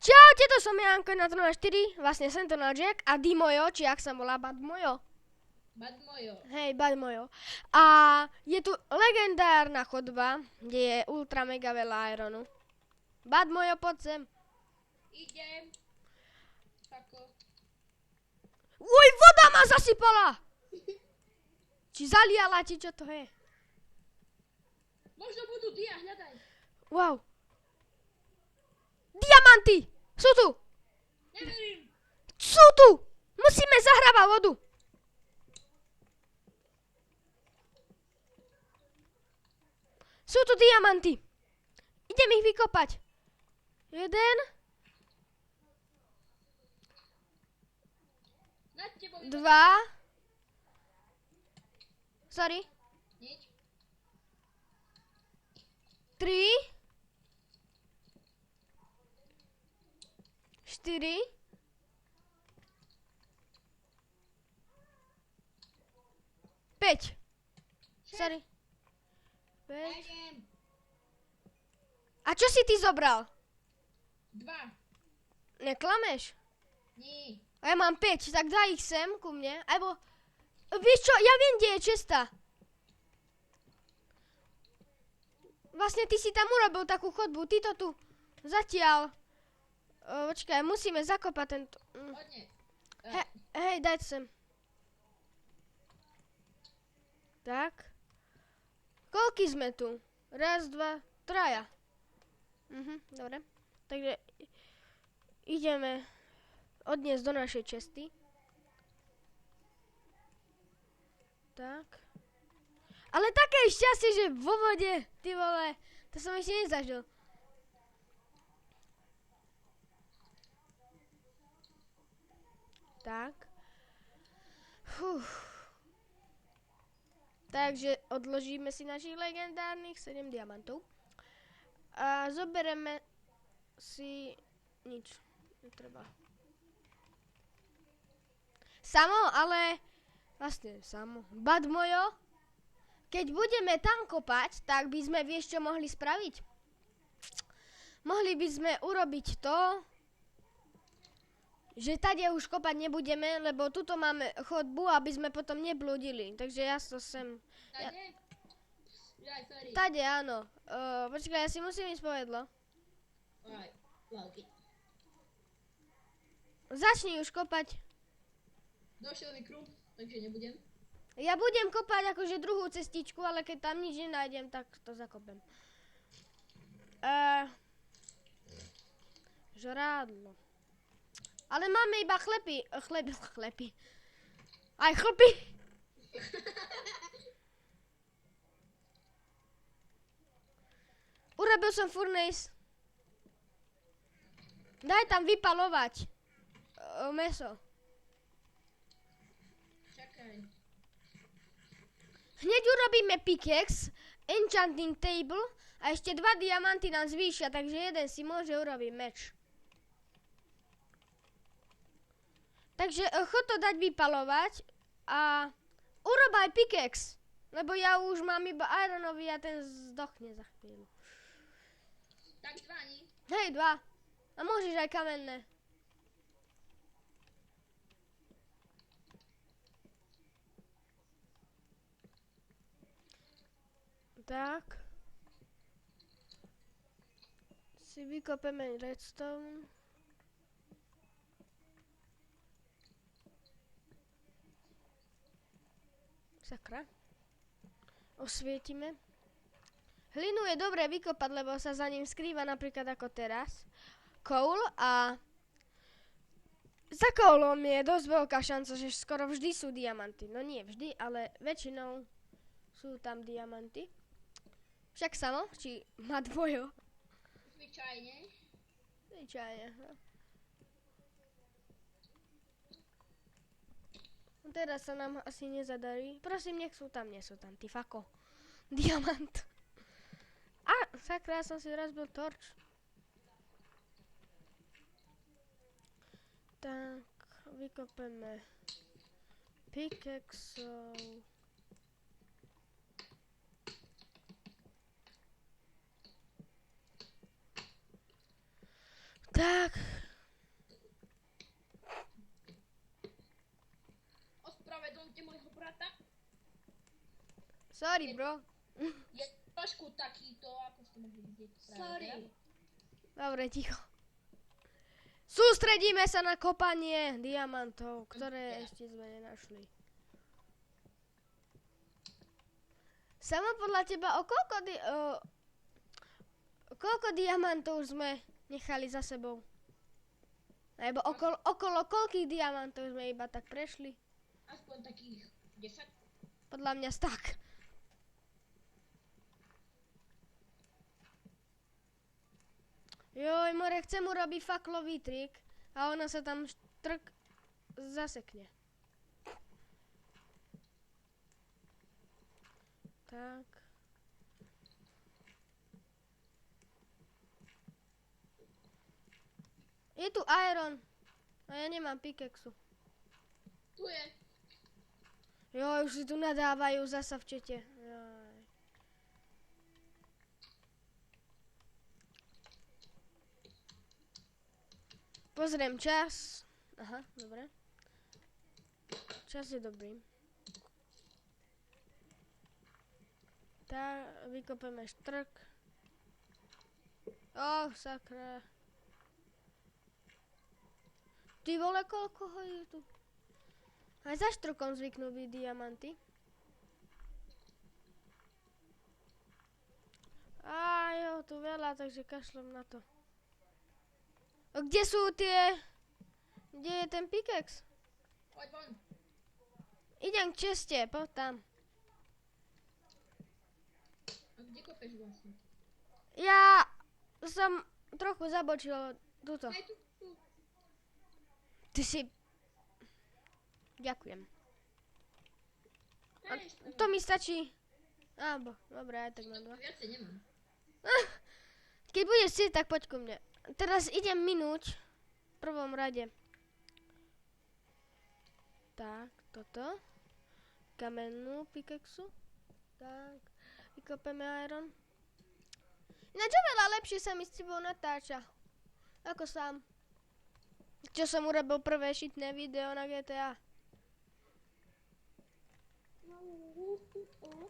Čaute, to som Janko na 4, vlastne som to na Jack a Dimojo, či jak sa volá Badmojo. Badmojo. Hej, Badmojo. A je tu legendárna chodba, kde je ultra mega veľa ironu. Badmojo, poď sem. Idem. Tako. Uj, voda ma zasypala! Či zaliala, či čo to je? Možno budú dia, hľadaj. Wow. Diamanty! Sú tu! Neverím. Sú tu! Musíme zahrávať vodu. Sú tu diamanty. Idem ich vykopať. 1. Nad tebou. 2. Sorry. Nič. 3. 4. 5. Sorry. 5. Idem. A čo si ty zobral? 2. Neklameš? Nie. A ja mám 5, tak daj ich sem ku mne. Alebo, vieš čo, ja viem, kde je cesta. Vlastne ty si tam urobil takú chodbu, ty to tu zatiaľ. Počkaj, musíme zakopať tento. Hodne. Hej, daj sem. Tak. Koľky sme tu? 1, 2, 3. Dobre. Takže ideme odniesť do našej česty. Tak. Ale také šťastie, že vo vode, ty vole, to som ešte nezažil. Tak. Takže odložíme si našich legendárnych 7 diamantov. A zobereme si nič. Netreba. Samo, ale vlastne samo. Badmojo, keď budeme tam kopať, tak by sme, vieš čo mohli spraviť? Mohli by sme urobiť to, že tady už kopať nebudeme, lebo tuto máme chodbu, aby sme potom neblúdili. Takže ja to sem... Tade? Jaj, sorry. Tady, áno. Počkaj, ja si musím ísť povedlo. Aj, lavky. Začni už kopať. Došiel mi kruh, takže nebudem. Ja budem kopať akože druhú cestičku, ale keď tam nič nenájdem, tak to zakopem. Žrádlo. Ale máme iba chlepy. Aj chlpy. Urobil som furnace. Daj tam vypalovať mäso. Čakaj. Hneď urobíme pickaxe, enchanting table a ešte 2 diamanty nám zvýšia, takže jeden si môže urobiť meč. Takže chod to dať vypalovať a urob aj pickaxe, lebo ja už mám iba ironový a ten zdochne za chvíľu. Tak 2, nie? Hej, 2. A môžeš aj kamenné. Tak. Si vykopeme redstone. Sakra. Osvietime. Hlinu je dobré vykopať, lebo sa za ním skrýva napríklad ako teraz. Coal a za coalom je dosť veľká šanca, že skoro vždy sú diamanty. No nie vždy, ale väčšinou sú tam diamanty. Však samo, či má dvojo. Zvyčajne. Zvyčajne. No teraz sa nám asi nezadarí. Prosím, nech sú tam, nie sú tam. Ty fako. Diamant. A, sakra, som si rozbil torč. Tak, vykopeme pickaxov. Tak. Ospravedlňte môjho brata. Sorry, bro. Je trošku takýto, ako ste mohli vidieť. Sorry. Dobre, ticho. Sústredíme sa na kopanie diamantov, ktoré ešte sme nenašli. Samo podľa teba, koľko diamantov sme nechali za sebou? Alebo okolo koľkých diamantov sme iba tak prešli? Aspoň takých 10. Podľa mňa tak. Joj, more, chcem urobiť faklový trik a ona sa tam zasekne. Tak. Je tu iron. A ja nemám pickaxu. Tu je. Joj, už si tu nadávajú zasa v čete. Joj. Pozriem čas. Aha, dobre. Čas je dobrý. Tak, vykopeme štrk. Sakra. Ty vole, koľko ho je tu? Aj za štrkom zvyknú byť diamanty. Jo, tu veľa, takže kašlem na to. A kde sú tie... Kde je ten pickaxe? Poď von. Idem k česte, poď tam. A kde kopeš vlastne? Ja som trochu zabočil tuto. Aj tu. Ty si... Ďakujem. A Hej, to mi stačí. Dobre, aj tak mám dva. Viacej nemám. Keď budeš si, tak poď ku mne. Teraz idem minúť v prvom rade. Tak, toto. Kamennú pickaxu. Tak, vykopeme iron. Ináč oveľa lepšie sa mi s tebou natáča. Ako sám. Čo som urobil prvé šitné video na GTA.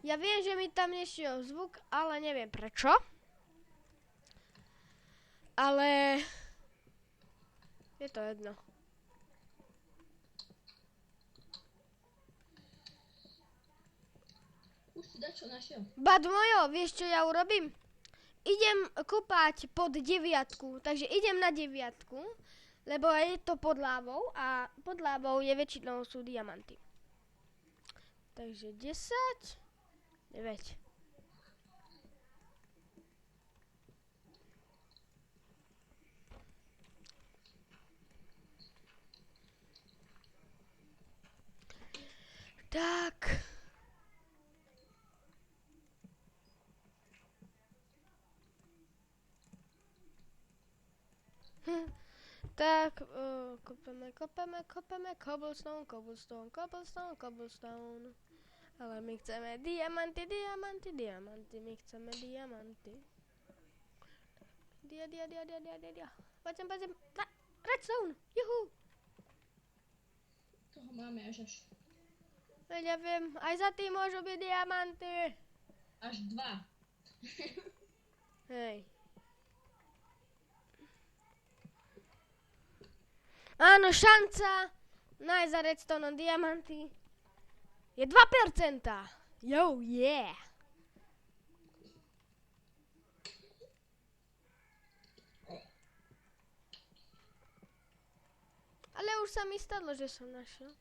Ja viem, že mi tam nešiel zvuk, ale neviem prečo. Ale... Je to jedno. Už si dačo našiel. Bad mojo, vieš čo ja urobím? Idem kopať pod 9, takže idem na 9, lebo je to pod lávou a pod lávou je väčšinou sú diamanty. Takže 10, 9. Tak. Tak, kopeme, cobblestone. Ale my chceme diamanty, my chceme diamanty. Dia. Poďme. Redstone, juhu. Toho máme až. Ja viem, aj za tým môžu byť diamanty. Až 2. Hej. Áno, šanca nájsť za redstone diamanty je 2%. Yo, yeah. Ale už sa mi stalo, že som našiel.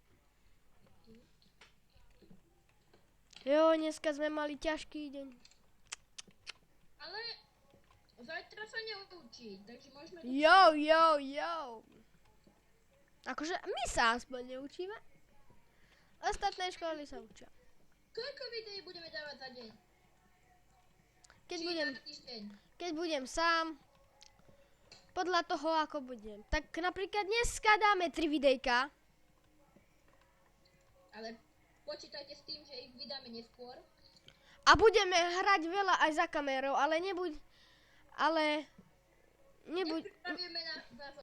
Jo, dneska sme mali ťažký deň. Ale zajtra sa neučí, takže môžeme... Jo. Akože my sa aspoň neučíme. Ostatné školy sa učia. Koľko videí budeme dávať za deň? Keď budem sám, podľa toho, ako budem. Tak napríklad dneska dáme 3 videjka. Ale počítajte s tým, že ich vydáme neskôr. A budeme hrať veľa aj za kamerou, ale Nebuď... Pripravíme na vás